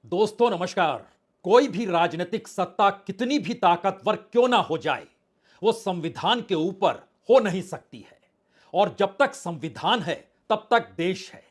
दोस्तों नमस्कार। कोई भी राजनीतिक सत्ता कितनी भी ताकतवर क्यों ना हो जाए, वो संविधान के ऊपर हो नहीं सकती है। और जब तक संविधान है तब तक देश है।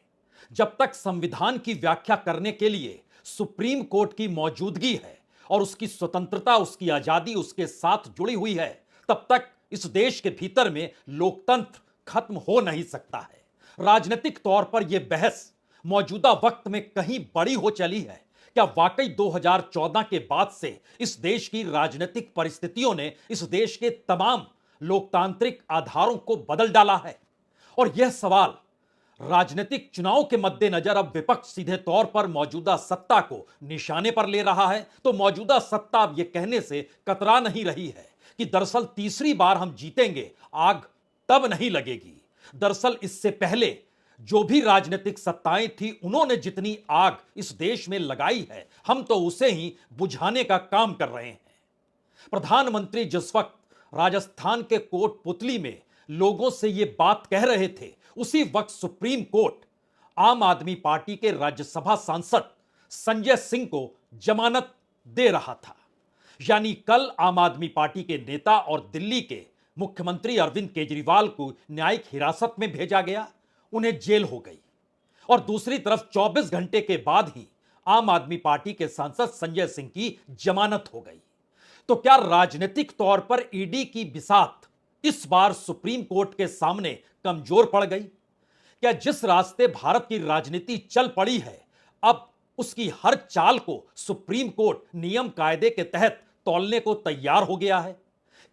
जब तक संविधान की व्याख्या करने के लिए सुप्रीम कोर्ट की मौजूदगी है और उसकी स्वतंत्रता, उसकी आजादी उसके साथ जुड़ी हुई है, तब तक इस देश के भीतर में लोकतंत्र खत्म हो नहीं सकता है। राजनीतिक तौर पर यह बहस मौजूदा वक्त में कहीं बड़ी हो चली है। क्या वाकई 2014 के बाद से इस देश की राजनीतिक परिस्थितियों ने इस देश के तमाम लोकतांत्रिक आधारों को बदल डाला है? और यह सवाल राजनीतिक चुनाव के मद्देनजर अब विपक्ष सीधे तौर पर मौजूदा सत्ता को निशाने पर ले रहा है, तो मौजूदा सत्ता अब यह कहने से कतरा नहीं रही है कि दरअसल तीसरी बार हम जीतेंगे, आग तब नहीं लगेगी। दरअसल इससे पहले जो भी राजनीतिक सत्ताएं थी, उन्होंने जितनी आग इस देश में लगाई है, हम तो उसे ही बुझाने का काम कर रहे हैं। प्रधानमंत्री जिस वक्त राजस्थान के कोटपुतली में लोगों से यह बात कह रहे थे, उसी वक्त सुप्रीम कोर्ट आम आदमी पार्टी के राज्यसभा सांसद संजय सिंह को जमानत दे रहा था। यानी कल आम आदमी पार्टी के नेता और दिल्ली के मुख्यमंत्री अरविंद केजरीवाल को न्यायिक हिरासत में भेजा गया, उन्हें जेल हो गई। और दूसरी तरफ 24 घंटे के बाद ही आम आदमी पार्टी के सांसद संजय सिंह की जमानत हो गई। तो क्या राजनीतिक तौर पर ईडी की बिसात इस बार सुप्रीम कोर्ट के सामने कमजोर पड़ गई? क्या जिस रास्ते भारत की राजनीति चल पड़ी है, अब उसकी हर चाल को सुप्रीम कोर्ट नियम कायदे के तहत तौलने को तैयार हो गया है?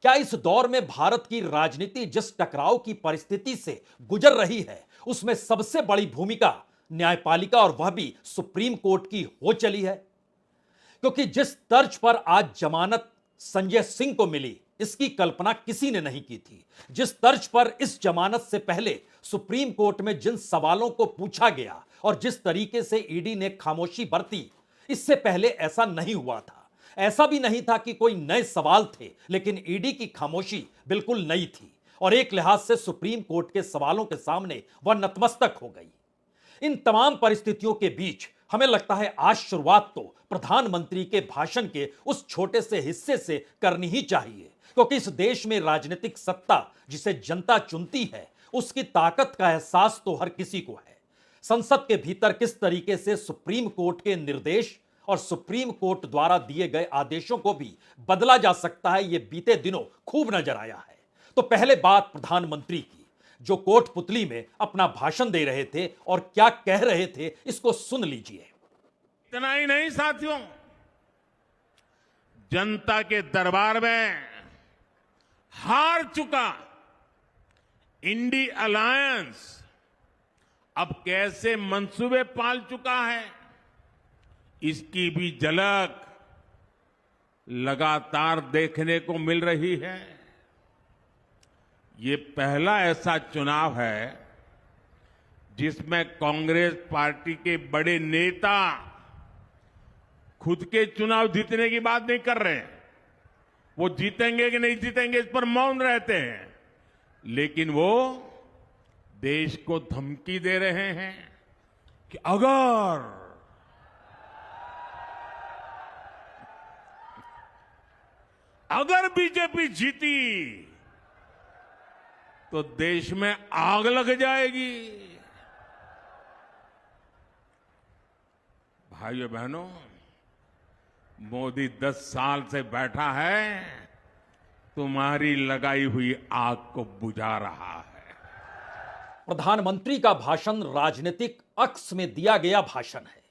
क्या इस दौर में भारत की राजनीति जिस टकराव की परिस्थिति से गुजर रही है, उसमें सबसे बड़ी भूमिका न्यायपालिका और वह भी सुप्रीम कोर्ट की हो चली है? क्योंकि जिस तर्ज पर आज जमानत संजय सिंह को मिली, इसकी कल्पना किसी ने नहीं की थी। जिस तर्ज पर इस जमानत से पहले सुप्रीम कोर्ट में जिन सवालों को पूछा गया और जिस तरीके से ईडी ने खामोशी बरती, इससे पहले ऐसा नहीं हुआ था। ऐसा भी नहीं था कि कोई नए सवाल थे, लेकिन ईडी की खामोशी बिल्कुल नई थी और एक लिहाज से सुप्रीम कोर्ट के सवालों के सामने वह नतमस्तक हो गई। इन तमाम परिस्थितियों के बीच हमें लगता है आज शुरुआत तो प्रधानमंत्री के भाषण के उस छोटे से हिस्से से करनी ही चाहिए, क्योंकि इस देश में राजनीतिक सत्ता जिसे जनता चुनती है, उसकी ताकत का एहसास तो हर किसी को है। संसद के भीतर किस तरीके से सुप्रीम कोर्ट के निर्देश और सुप्रीम कोर्ट द्वारा दिए गए आदेशों को भी बदला जा सकता है, यह बीते दिनों खूब नजर आया है। तो पहले बात प्रधानमंत्री की, जो कोटपुतली में अपना भाषण दे रहे थे और क्या कह रहे थे, इसको सुन लीजिए। इतना ही नहीं साथियों, जनता के दरबार में हार चुका इंडी अलायंस अब कैसे मंसूबे पाल चुका है, इसकी भी झलक लगातार देखने को मिल रही है। ये पहला ऐसा चुनाव है जिसमें कांग्रेस पार्टी के बड़े नेता खुद के चुनाव जीतने की बात नहीं कर रहे हैं। वो जीतेंगे कि नहीं जीतेंगे इस पर मौन रहते हैं, लेकिन वो देश को धमकी दे रहे हैं कि अगर बीजेपी जीती तो देश में आग लग जाएगी। भाइयों बहनों, मोदी 10 साल से बैठा है, तुम्हारी लगाई हुई आग को बुझा रहा है। प्रधानमंत्री का भाषण राजनीतिक अक्स में दिया गया भाषण है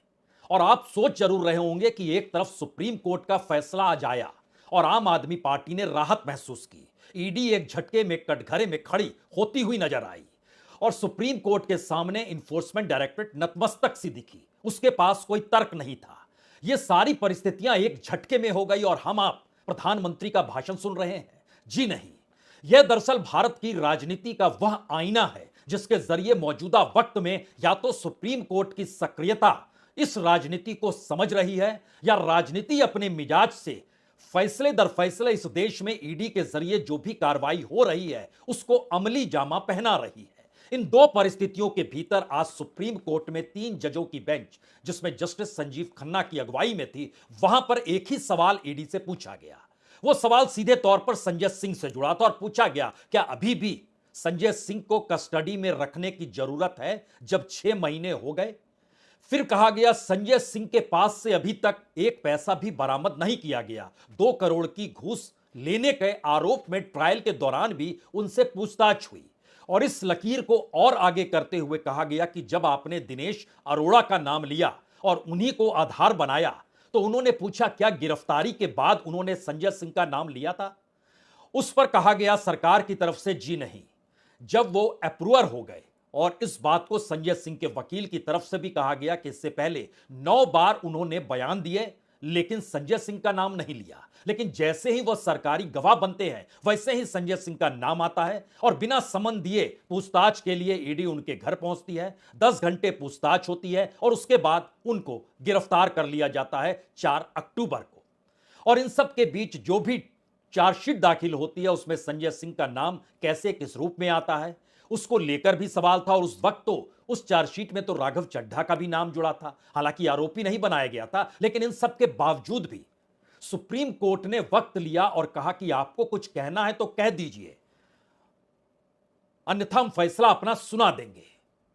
और आप सोच जरूर रहे होंगे कि एक तरफ सुप्रीम कोर्ट का फैसला आज आया और आम आदमी पार्टी ने राहत महसूस की। ईडी एक झटके में कटघरे में खड़ी होती हुई नजर आई और सुप्रीम कोर्ट के सामने इन्फोर्समेंट डायरेक्टरेट नतमस्तक सी दिखी। उसके पास कोई तर्क नहीं था। ये सारी परिस्थितियां एक झटके में हो गई और हम आप प्रधानमंत्री का भाषण सुन रहे हैं? जी नहीं, यह दरअसल भारत की राजनीति का वह आईना है जिसके जरिए मौजूदा वक्त में या तो सुप्रीम कोर्ट की सक्रियता इस राजनीति को समझ रही है, या राजनीति अपने मिजाज से फैसले दर फैसले इस देश में ईडी के जरिए जो भी कार्रवाई हो रही है उसको अमली जामा पहना रही है। इन दो परिस्थितियों के भीतर आज सुप्रीम कोर्ट में 3 जजों की बेंच, जिसमें जस्टिस संजीव खन्ना की अगुवाई में थी, वहां पर एक ही सवाल ईडी से पूछा गया। वो सवाल सीधे तौर पर संजय सिंह से जुड़ा था और पूछा गया, क्या अभी भी संजय सिंह को कस्टडी में रखने की जरूरत है जब 6 महीने हो गए? फिर कहा गया, संजय सिंह के पास से अभी तक एक पैसा भी बरामद नहीं किया गया। 2 करोड़ की घूस लेने के आरोप में ट्रायल के दौरान भी उनसे पूछताछ हुई। और इस लकीर को और आगे करते हुए कहा गया कि जब आपने दिनेश अरोड़ा का नाम लिया और उन्हीं को आधार बनाया, तो उन्होंने पूछा क्या गिरफ्तारी के बाद उन्होंने संजय सिंह का नाम लिया था? उस पर कहा गया सरकार की तरफ से जी नहीं। जब वो अप्रूवर हो गए, और इस बात को संजय सिंह के वकील की तरफ से भी कहा गया कि इससे पहले 9 बार उन्होंने बयान दिए लेकिन संजय सिंह का नाम नहीं लिया। लेकिन जैसे ही वह सरकारी गवाह बनते हैं, वैसे ही संजय सिंह का नाम आता है और बिना समन दिए पूछताछ के लिए ईडी उनके घर पहुंचती है। 10 घंटे पूछताछ होती है और उसके बाद उनको गिरफ्तार कर लिया जाता है 4 अक्टूबर को। और इन सब के बीच जो भी चार्जशीट दाखिल होती है, उसमें संजय सिंह का नाम कैसे किस रूप में आता है, उसको लेकर भी सवाल था। और उस वक्त तो उस चार्जशीट में तो राघव चड्ढा का भी नाम जुड़ा था, हालांकि आरोपी नहीं बनाया गया था। लेकिन इन सब के बावजूद भी सुप्रीम कोर्ट ने वक्त लिया और कहा कि आपको कुछ कहना है तो कह दीजिए, अन्यथा हम फैसला अपना सुना देंगे।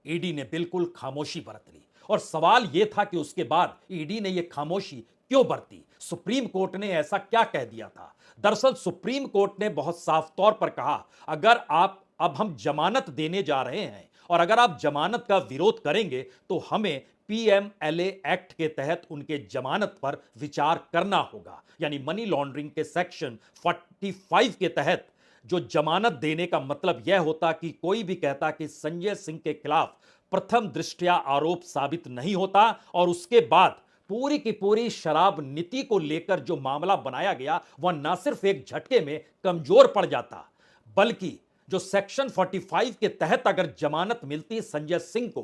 ईडी ने बिल्कुल खामोशी बरत ली और सवाल यह था कि उसके बाद ईडी ने यह खामोशी क्यों बरती? सुप्रीम कोर्ट ने ऐसा क्या कह दिया था? दरअसल सुप्रीम कोर्ट ने बहुत साफ तौर पर कहा, अगर आप अब हम जमानत देने जा रहे हैं और अगर आप जमानत का विरोध करेंगे तो हमें पीएमएलए एक्ट के तहत उनके जमानत पर विचार करना होगा। यानी मनी लॉन्ड्रिंग के सेक्शन 45 के तहत जो जमानत देने का मतलब यह होता कि कोई भी कहता कि संजय सिंह के खिलाफ प्रथम दृष्टया आरोप साबित नहीं होता और उसके बाद पूरी की पूरी शराब नीति को लेकर जो मामला बनाया गया वह ना सिर्फ एक झटके में कमजोर पड़ जाता, बल्कि जो सेक्शन 45 के तहत अगर जमानत मिलती संजय सिंह को,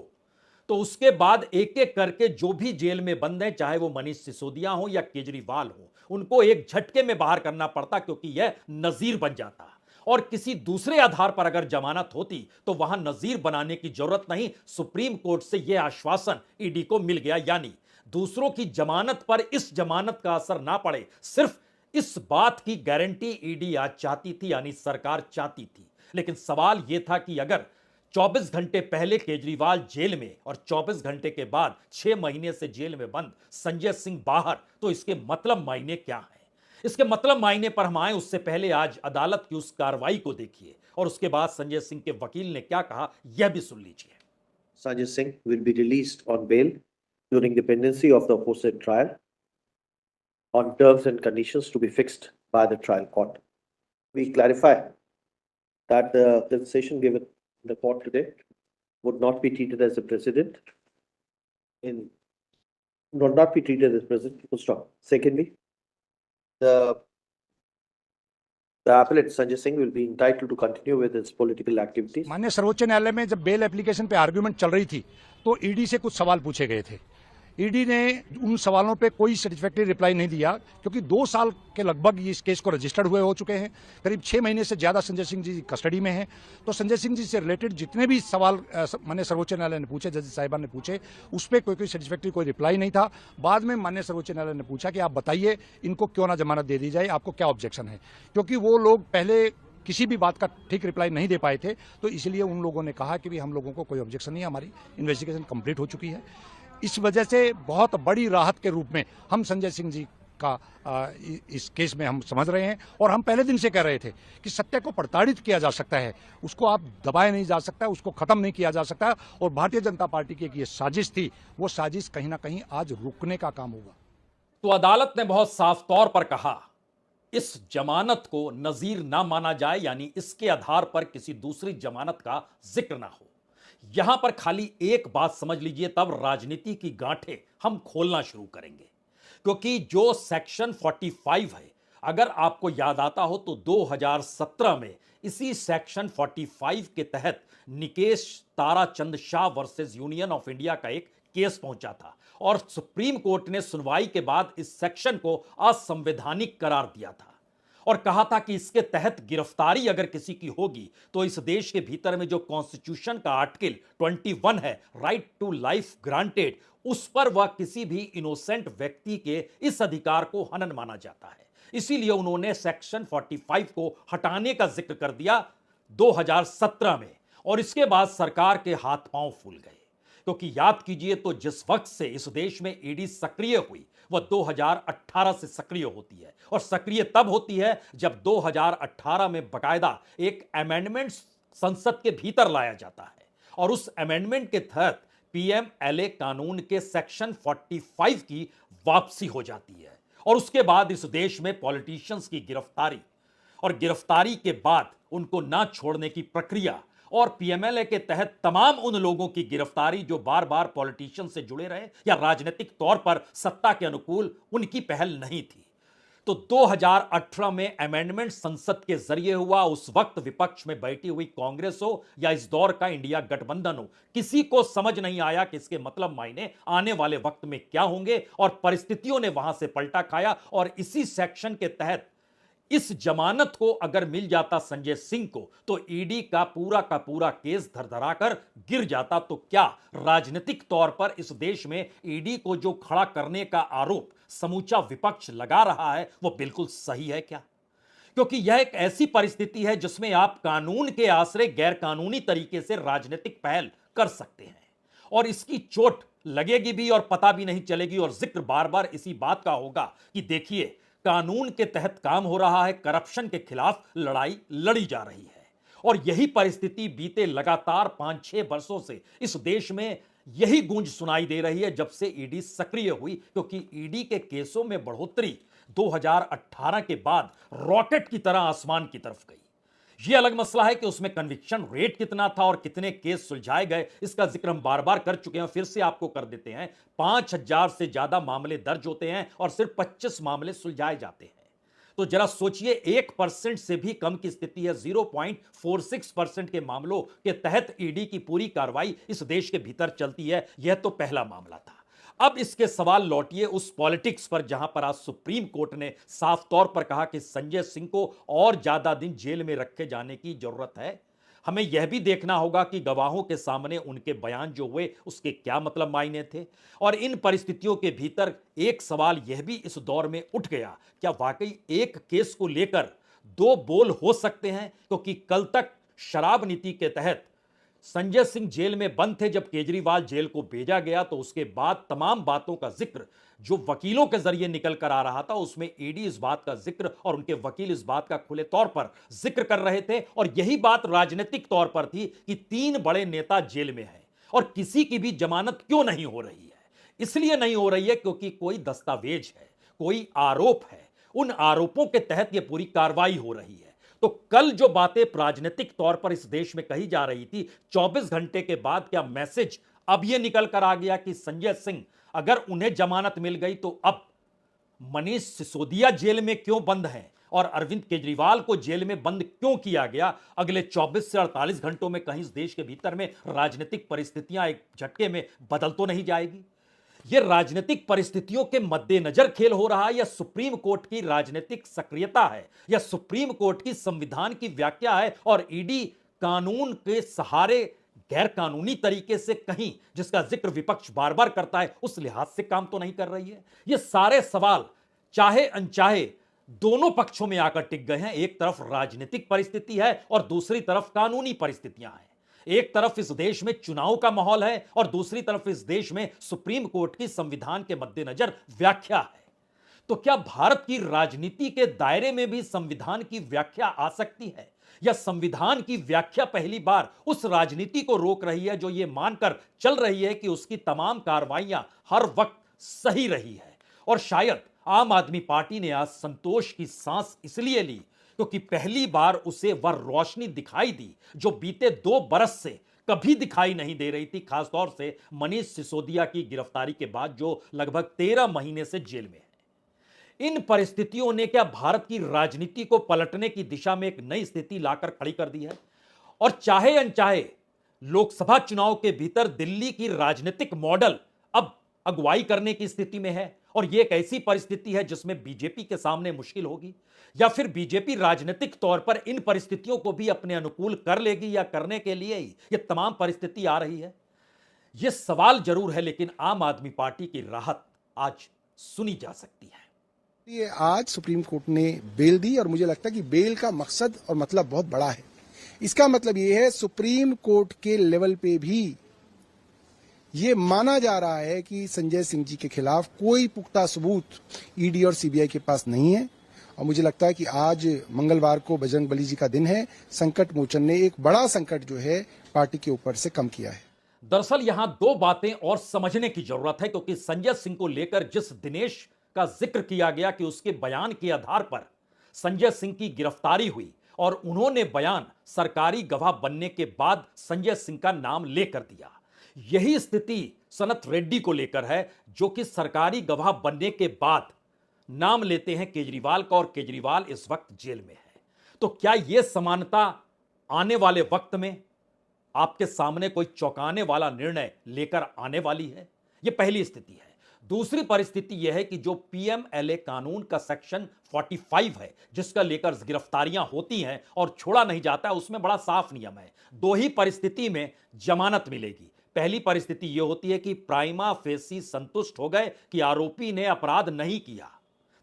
तो उसके बाद एक एक करके जो भी जेल में बंद हैं, चाहे वो मनीष सिसोदिया हो या केजरीवाल हो, उनको एक झटके में बाहर करना पड़ता, क्योंकि यह नजीर बन जाता। और किसी दूसरे आधार पर अगर जमानत होती तो वहां नजीर बनाने की जरूरत नहीं। सुप्रीम कोर्ट से यह आश्वासन ईडी को मिल गया, यानी दूसरों की जमानत पर इस जमानत का असर ना पड़े। सिर्फ इस बात की गारंटी ईडी आज चाहती थी, यानी सरकार चाहती थी। लेकिन सवाल यह था कि अगर 24 घंटे पहले केजरीवाल जेल में और 24 घंटे के बाद 6 महीने से जेल में बंद संजय सिंह बाहर, तो इसके मतलब मायने क्या है? इसके मतलब मायने पर हम आए उससे पहले आज अदालत की उस कार्रवाई को देखिए और उसके बाद संजय सिंह के वकील ने क्या कहा, यह भी सुन लीजिए। Sanjay Singh will be released on bail during the pendency of the aforesaid trial on terms and conditions to be fixed by the trial court. We clarify that the sensation given in the court today would not be treated as a precedent would not be treated as precedent. Full stop. Secondly, the appellate Sanjay Singh will be entitled to continue with his political activities. माननीय सर्वोच्च न्यायालय में जब bail application पे argument चल रही थी तो ईडी से कुछ सवाल पूछे गए थे। ईडी ने उन सवालों पे कोई सेटिस्फैक्टरी रिप्लाई नहीं दिया, क्योंकि 2 साल के लगभग इस केस को रजिस्टर्ड हुए हो चुके हैं। करीब 6 महीने से ज्यादा संजय सिंह जी कस्टडी में हैं। तो संजय सिंह जी से रिलेटेड जितने भी सवाल माननीय सर्वोच्च न्यायालय ने पूछे, जज साहिबान ने पूछे, उस पर कोई सेटिस्फैक्टरी कोई रिप्लाई नहीं था। बाद में माननीय सर्वोच्च न्यायालय ने पूछा कि आप बताइए इनको क्यों ना जमानत दे दी जाए, आपको क्या ऑब्जेक्शन है, क्योंकि वो लोग पहले किसी भी बात का ठीक रिप्लाई नहीं दे पाए थे। तो इसलिए उन लोगों ने कहा कि भी हम लोगों को कोई ऑब्जेक्शन नहीं है, हमारी इन्वेस्टिगेशन कंप्लीट हो चुकी है। इस वजह से बहुत बड़ी राहत के रूप में हम संजय सिंह जी का इस केस में हम समझ रहे हैं। और हम पहले दिन से कह रहे थे कि सत्य को प्रताड़ित किया जा सकता है, उसको आप दबाया नहीं जा सकता, उसको खत्म नहीं किया जा सकता। और भारतीय जनता पार्टी की एक ये साजिश थी, वो साजिश कहीं ना कहीं आज रुकने का काम होगा। तो अदालत ने बहुत साफ तौर पर कहा, इस जमानत को नजीर ना माना जाए, यानी इसके आधार पर किसी दूसरी जमानत का जिक्र ना हो। यहां पर खाली एक बात समझ लीजिए, तब राजनीति की गांठें हम खोलना शुरू करेंगे। क्योंकि जो सेक्शन 45 है, अगर आपको याद आता हो तो 2017 में इसी सेक्शन 45 के तहत Nikesh Tarachand Shah versus union of India का एक केस पहुंचा था और सुप्रीम कोर्ट ने सुनवाई के बाद इस सेक्शन को असंवैधानिक करार दिया था। और कहा था कि इसके तहत गिरफ्तारी अगर किसी की होगी तो इस देश के भीतर में जो कॉन्स्टिट्यूशन का आर्टिकल 21 है, राइट टू लाइफ ग्रांटेड, उस पर वह किसी भी इनोसेंट व्यक्ति के इस अधिकार को हनन माना जाता है। इसीलिए उन्होंने सेक्शन 45 को हटाने का जिक्र कर दिया 2017 में, और इसके बाद सरकार के हाथ पांव फूल गए। क्योंकि याद कीजिए तो जिस वक्त से इस देश में ईडी सक्रिय हुई वह 2018 से सक्रिय होती है, और सक्रिय तब होती है जब 2018 में बकायदा एक अमेंडमेंट संसद के भीतर लाया जाता है, और उस अमेंडमेंट के तहत पीएमएलए कानून के सेक्शन 45 की वापसी हो जाती है। और उसके बाद इस देश में पॉलिटिशियंस की गिरफ्तारी, और गिरफ्तारी के बाद उनको ना छोड़ने की प्रक्रिया, और पीएमएलए के तहत तमाम उन लोगों की गिरफ्तारी जो बार बार पॉलिटिशियन से जुड़े रहे या राजनीतिक तौर पर सत्ता के अनुकूल उनकी पहल नहीं थी। तो 2018 में अमेंडमेंट संसद के जरिए हुआ। उस वक्त विपक्ष में बैठी हुई कांग्रेस हो या इस दौर का इंडिया गठबंधन हो, किसी को समझ नहीं आया कि इसके मतलब मायने आने वाले वक्त में क्या होंगे, और परिस्थितियों ने वहां से पलटा खाया। और इसी सेक्शन के तहत इस जमानत को अगर मिल जाता संजय सिंह को तो ईडी का पूरा केस धरधराकर गिर जाता। तो क्या राजनीतिक तौर पर इस देश में ईडी को जो खड़ा करने का आरोप समूचा विपक्ष लगा रहा है वो बिल्कुल सही है क्या? क्योंकि यह एक ऐसी परिस्थिति है जिसमें आप कानून के आश्रय गैर कानूनी तरीके से राजनीतिक पहल कर सकते हैं, और इसकी चोट लगेगी भी और पता भी नहीं चलेगी। और जिक्र बार बार इसी बात का होगा कि देखिए, कानून के तहत काम हो रहा है, करप्शन के खिलाफ लड़ाई लड़ी जा रही है। और यही परिस्थिति बीते लगातार 5-6 वर्षों से इस देश में यही गूंज सुनाई दे रही है जब से ईडी सक्रिय हुई। क्योंकि ईडी के केसों में बढ़ोतरी 2018 के बाद रॉकेट की तरह आसमान की तरफ गई। यह अलग मसला है कि उसमें कन्विक्शन रेट कितना था और कितने केस सुलझाए गए, इसका जिक्र हम बार बार कर चुके हैं, फिर से आपको कर देते हैं। 5000 से ज्यादा मामले दर्ज होते हैं और सिर्फ 25 मामले सुलझाए जाते हैं। तो जरा सोचिए, 1% से भी कम की स्थिति है। 0.46% के मामलों के तहत ईडी की पूरी कार्रवाई इस देश के भीतर चलती है। यह तो पहला मामला था। अब इसके सवाल लौटिए उस पॉलिटिक्स पर जहां पर आज सुप्रीम कोर्ट ने साफ तौर पर कहा कि संजय सिंह को और ज्यादा दिन जेल में रखे जाने की जरूरत है। हमें यह भी देखना होगा कि गवाहों के सामने उनके बयान जो हुए उसके क्या मतलब मायने थे। और इन परिस्थितियों के भीतर एक सवाल यह भी इस दौर में उठ गया, क्या वाकई एक केस को लेकर दो बोल हो सकते हैं? क्योंकि कल तक शराब नीति के तहत संजय सिंह जेल में बंद थे। जब केजरीवाल जेल को भेजा गया तो उसके बाद तमाम बातों का जिक्र जो वकीलों के जरिए निकल कर आ रहा था, उसमें ईडी इस बात का जिक्र और उनके वकील इस बात का खुले तौर पर जिक्र कर रहे थे। और यही बात राजनीतिक तौर पर थी कि 3 बड़े नेता जेल में हैं और किसी की भी जमानत क्यों नहीं हो रही है। इसलिए नहीं हो रही है क्योंकि कोई दस्तावेज है, कोई आरोप है, उन आरोपों के तहत यह पूरी कार्रवाई हो रही है। तो कल जो बातें राजनीतिक तौर पर इस देश में कही जा रही थी, 24 घंटे के बाद क्या मैसेज अब यह निकल कर आ गया कि संजय सिंह अगर उन्हें जमानत मिल गई तो अब मनीष सिसोदिया जेल में क्यों बंद हैं और अरविंद केजरीवाल को जेल में बंद क्यों किया गया? अगले 24 से 48 घंटों में कहीं इस देश के भीतर में राजनीतिक परिस्थितियां एक झटके में बदल तो नहीं जाएगी? यह राजनीतिक परिस्थितियों के मद्देनजर खेल हो रहा है या सुप्रीम कोर्ट की राजनीतिक सक्रियता है या सुप्रीम कोर्ट की संविधान की व्याख्या है और ईडी कानून के सहारे गैर कानूनी तरीके से कहीं, जिसका जिक्र विपक्ष बार बार करता है, उस लिहाज से काम तो नहीं कर रही है? ये सारे सवाल चाहे अनचाहे दोनों पक्षों में आकर टिक गए हैं। एक तरफ राजनीतिक परिस्थिति है और दूसरी तरफ कानूनी परिस्थितियां हैं। एक तरफ इस देश में चुनाव का माहौल है और दूसरी तरफ इस देश में सुप्रीम कोर्ट की संविधान के मद्देनजर व्याख्या है। तो क्या भारत की राजनीति के दायरे में भी संविधान की व्याख्या आ सकती है, या संविधान की व्याख्या पहली बार उस राजनीति को रोक रही है जो यह मानकर चल रही है कि उसकी तमाम कार्रवाइयां हर वक्त सही रही है? और शायद आम आदमी पार्टी ने आज संतोष की सांस इसलिए ली क्योंकि पहली बार उसे वह रोशनी दिखाई दी जो बीते 2 बरस से कभी दिखाई नहीं दे रही थी, खासतौर से मनीष सिसोदिया की गिरफ्तारी के बाद जो लगभग 13 महीने से जेल में है। इन परिस्थितियों ने क्या भारत की राजनीति को पलटने की दिशा में एक नई स्थिति लाकर खड़ी कर दी है? और चाहे अनचाहे लोकसभा चुनाव के भीतर दिल्ली की राजनीतिक मॉडल अब अगुवाई करने की स्थिति में है और यह एक ऐसी परिस्थिति है जिसमें बीजेपी के सामने मुश्किल होगी, या फिर बीजेपी राजनीतिक तौर पर इन परिस्थितियों को भी अपने अनुकूल कर लेगी, या करने के लिए ही यह तमाम परिस्थिति आ रही है? यह सवाल जरूर है, लेकिन आम आदमी पार्टी की राहत आज सुनी जा सकती है। ये आज सुप्रीम कोर्ट ने बेल दी और मुझे लगता है कि बेल का मकसद और मतलब बहुत बड़ा है। इसका मतलब ये है सुप्रीम कोर्ट के लेवल पे भी ये माना जा रहा है कि संजय सिंह जी के खिलाफ कोई पुख्ता सबूत ईडी और सीबीआई के पास नहीं है। और मुझे लगता है कि आज मंगलवार को बजरंगबली जी का दिन है। संकट मोचन ने एक बड़ा संकट जो है पार्टी के ऊपर से कम किया है। दरअसल यहां दो बातें और समझने की जरूरत है, क्योंकि संजय सिंह को लेकर जिस दिनेश का जिक्र किया गया कि उसके बयान के आधार पर संजय सिंह की गिरफ्तारी हुई और उन्होंने बयान सरकारी गवाह बनने के बाद संजय सिंह का नाम लेकर दिया, यही स्थिति सनत रेड्डी को लेकर है, जो कि सरकारी गवाह बनने के बाद नाम लेते हैं केजरीवाल का, और केजरीवाल इस वक्त जेल में है। तो क्या यह समानता आने वाले वक्त में आपके सामने कोई चौंकाने वाला निर्णय लेकर आने वाली है? यह पहली स्थिति है। दूसरी परिस्थिति यह है कि जो पीएमएलए कानून का सेक्शन 45 है, जिसका लेकर गिरफ्तारियां होती हैं और छोड़ा नहीं जाता, उसमें बड़ा साफ नियम है। दो ही परिस्थिति में जमानत मिलेगी। पहली परिस्थिति यह होती है कि प्राइमा फेसी संतुष्ट हो गए कि आरोपी ने अपराध नहीं किया,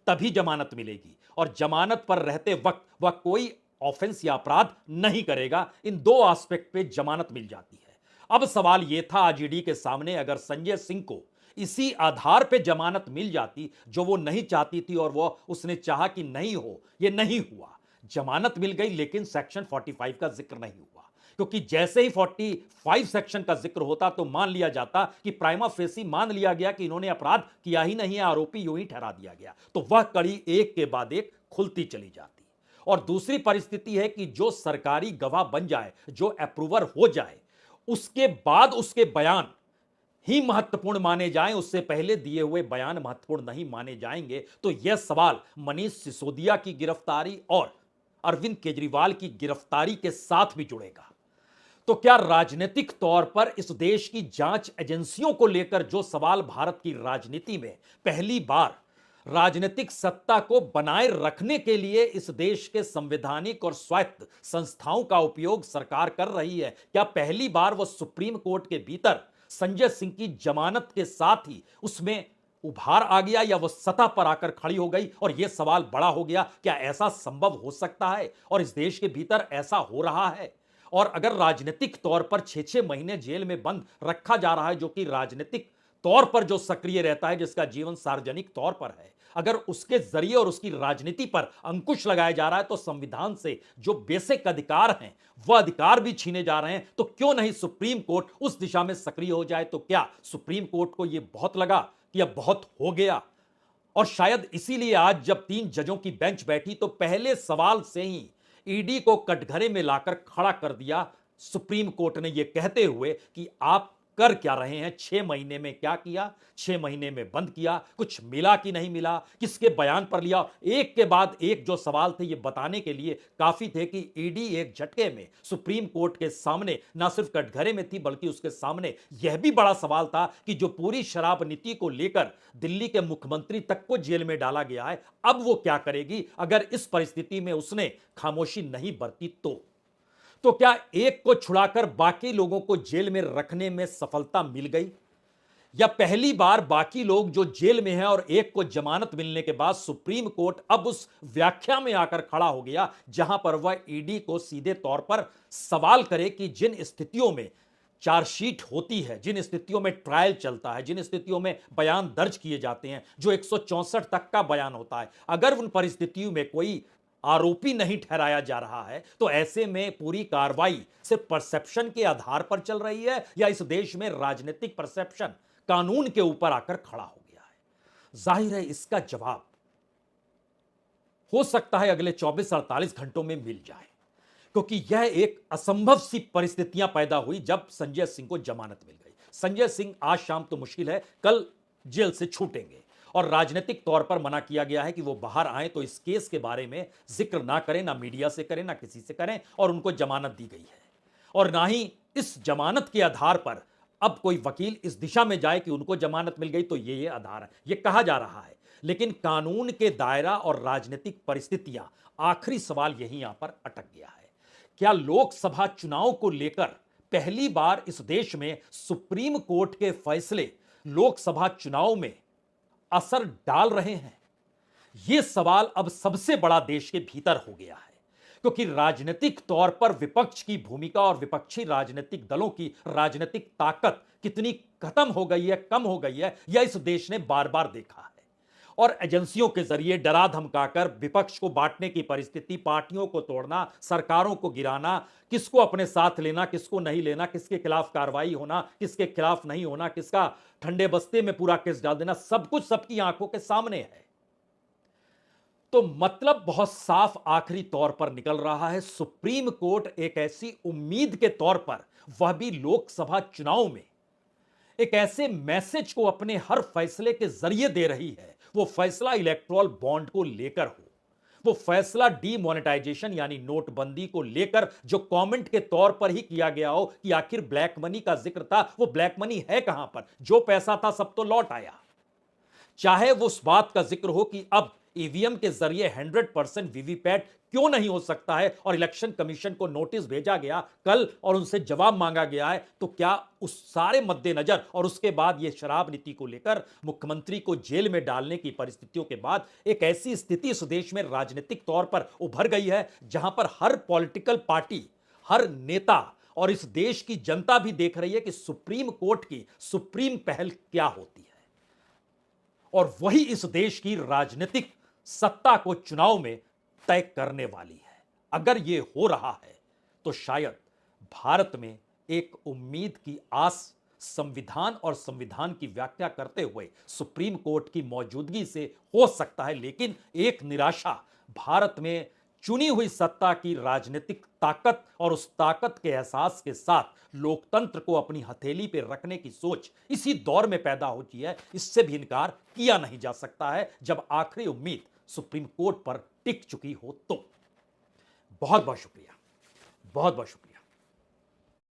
तभी जमानत मिलेगी, और जमानत पर रहते वक्त वह कोई ऑफेंस या अपराध नहीं करेगा। इन दो एस्पेक्ट पे जमानत मिल जाती है। अब सवाल यह था आज ईडी के सामने, अगर संजय सिंह को इसी आधार पे जमानत मिल जाती जो वो नहीं चाहती थी, और वो उसने चाहा कि नहीं हो, ये नहीं हुआ, जमानत मिल गई, लेकिन सेक्शन 45 का जिक्र नहीं हुआ, क्योंकि जैसे ही 45 सेक्शन का जिक्र होता तो मान लिया जाता कि प्राइमा फेसी मान लिया गया कि इन्होंने अपराध किया ही नहीं है, आरोपी यूं ही ठहरा दिया गया, तो वह कड़ी एक के बाद एक खुलती चली जाती। और दूसरी परिस्थिति है कि जो सरकारी गवाह बन जाए, जो अप्रूवर हो जाए, उसके बाद उसके बयान ही महत्वपूर्ण माने जाएं, उससे पहले दिए हुए बयान महत्वपूर्ण नहीं माने जाएंगे। तो यह सवाल मनीष सिसोदिया की गिरफ्तारी और अरविंद केजरीवाल की गिरफ्तारी के साथ भी जुड़ेगा। तो क्या राजनीतिक तौर पर इस देश की जांच एजेंसियों को लेकर जो सवाल भारत की राजनीति में पहली बार राजनीतिक सत्ता को बनाए रखने के लिए इस देश के संवैधानिक और स्वायत्त संस्थाओं का उपयोग सरकार कर रही है, क्या पहली बार वह सुप्रीम कोर्ट के भीतर संजय सिंह की जमानत के साथ ही उसमें उभार आ गया, या वह सतह पर आकर खड़ी हो गई? और यह सवाल बड़ा हो गया, क्या ऐसा संभव हो सकता है और इस देश के भीतर ऐसा हो रहा है? और अगर राजनीतिक तौर पर 6-6 महीने जेल में बंद रखा जा रहा है, जो कि राजनीतिक तौर पर जो सक्रिय रहता है, जिसका जीवन सार्वजनिक तौर पर है, अगर उसके जरिए और उसकी राजनीति पर अंकुश लगाया जा रहा है, तो संविधान से जो बेसिक अधिकार हैं वह अधिकार भी छीने जा रहे हैं। तो क्यों नहीं सुप्रीम कोर्ट उस दिशा में सक्रिय हो जाए? तो क्या सुप्रीम कोर्ट को यह बहुत लगा कि अब बहुत हो गया? और शायद इसीलिए आज जब 3 जजों की बेंच बैठी तो पहले सवाल से ही ईडी को कटघरे में लाकर खड़ा कर दिया सुप्रीम कोर्ट ने, यह कहते हुए कि आप कर क्या रहे हैं? 6 महीने में क्या किया? 6 महीने में बंद किया, कुछ मिला कि नहीं मिला, किसके बयान पर लिया? एक के बाद एक जो सवाल थे, ये बताने के लिए काफी थे कि ईडी एक झटके में सुप्रीम कोर्ट के सामने ना सिर्फ कटघरे में थी, बल्कि उसके सामने यह भी बड़ा सवाल था कि जो पूरी शराब नीति को लेकर दिल्ली के मुख्यमंत्री तक को जेल में डाला गया है, अब वो क्या करेगी अगर इस परिस्थिति में उसने खामोशी नहीं बरती? तो क्या एक को छुड़ाकर बाकी लोगों को जेल में रखने में सफलता मिल गई, या पहली बार बाकी लोग जो जेल में हैं और एक को जमानत मिलने के बाद सुप्रीम कोर्ट अब उस व्याख्या में आकर खड़ा हो गया जहां पर वह ईडी को सीधे तौर पर सवाल करे कि जिन स्थितियों में चार्जशीट होती है, जिन स्थितियों में ट्रायल चलता है, जिन स्थितियों में बयान दर्ज किए जाते हैं, जो 164 तक का बयान होता है, अगर उन परिस्थितियों में कोई आरोपी नहीं ठहराया जा रहा है, तो ऐसे में पूरी कार्रवाई सिर्फ परसेप्शन के आधार पर चल रही है, या इस देश में राजनीतिक परसेप्शन कानून के ऊपर आकर खड़ा हो गया है? जाहिर है इसका जवाब हो सकता है अगले 24-48 घंटों में मिल जाए, क्योंकि यह एक असंभव सी परिस्थितियां पैदा हुई जब संजय सिंह को जमानत मिल गई। संजय सिंह आज शाम तो मुश्किल है, कल जेल से छूटेंगे, और राजनीतिक तौर पर मना किया गया है कि वो बाहर आए तो इस केस के बारे में जिक्र ना करें, ना मीडिया से करें, ना किसी से करें, और उनको जमानत दी गई है, और ना ही इस जमानत के आधार पर अब कोई वकील इस दिशा में जाए कि उनको जमानत मिल गई तो ये आधार है, ये कहा जा रहा है। लेकिन कानून के दायरा और राजनीतिक परिस्थितियां, आखिरी सवाल यहीं यहां पर अटक गया है। क्या लोकसभा चुनाव को लेकर पहली बार इस देश में सुप्रीम कोर्ट के फैसले लोकसभा चुनाव में असर डाल रहे हैं? यह सवाल अब सबसे बड़ा देश के भीतर हो गया है, क्योंकि राजनीतिक तौर पर विपक्ष की भूमिका और विपक्षी राजनीतिक दलों की राजनीतिक ताकत कितनी खत्म हो गई है, कम हो गई है, यह इस देश ने बार बार देखा है। और एजेंसियों के जरिए डरा धमकाकर विपक्ष को बांटने की परिस्थिति, पार्टियों को तोड़ना, सरकारों को गिराना, किसको अपने साथ लेना, किसको नहीं लेना, किसके खिलाफ कार्रवाई होना, किसके खिलाफ नहीं होना, किसका ठंडे बस्ते में पूरा केस डाल देना, सब कुछ सबकी आंखों के सामने है। तो मतलब बहुत साफ आखिरी तौर पर निकल रहा है, सुप्रीम कोर्ट एक ऐसी उम्मीद के तौर पर, वह भी लोकसभा चुनाव में, एक ऐसे मैसेज को अपने हर फैसले के जरिए दे रही है। वो फैसला इलेक्टोरल बॉन्ड को लेकर हो, वो फैसला डीमोनेटाइजेशन यानी नोटबंदी को लेकर जो कमेंट के तौर पर ही किया गया हो कि आखिर ब्लैक मनी का जिक्र था, वो ब्लैक मनी है कहां पर, जो पैसा था सब तो लौट आया। चाहे वो उस बात का जिक्र हो कि अब ईवीएम के जरिए 100% वीवीपैट क्यों नहीं हो सकता है और इलेक्शन कमीशन को नोटिस भेजा गया कल और उनसे जवाब मांगा गया है, तो क्या उस सारे मद्देनजर और उसके बाद यह शराब नीति को लेकर मुख्यमंत्री को जेल में डालने की परिस्थितियों के बाद एक ऐसी स्थिति इस देश में राजनीतिक तौर पर उभर गई है जहां पर हर पॉलिटिकल पार्टी, हर नेता और इस देश की जनता भी देख रही है कि सुप्रीम कोर्ट की सुप्रीम पहल क्या होती है। और वही इस देश की राजनीतिक सत्ता को चुनाव में तय करने वाली है। अगर यह हो रहा है तो शायद भारत में एक उम्मीद की आस संविधान और संविधान की व्याख्या करते हुए सुप्रीम कोर्ट की मौजूदगी से हो सकता है, लेकिन एक निराशा भारत में चुनी हुई सत्ता की राजनीतिक ताकत और उस ताकत के एहसास के साथ लोकतंत्र को अपनी हथेली पे रखने की सोच इसी दौर में पैदा होती है। इससे भी इनकार किया नहीं जा सकता है जब आखिरी उम्मीद सुप्रीम कोर्ट पर टिक चुकी हो तो। बहुत बहुत शुक्रिया, बहुत बहुत शुक्रिया।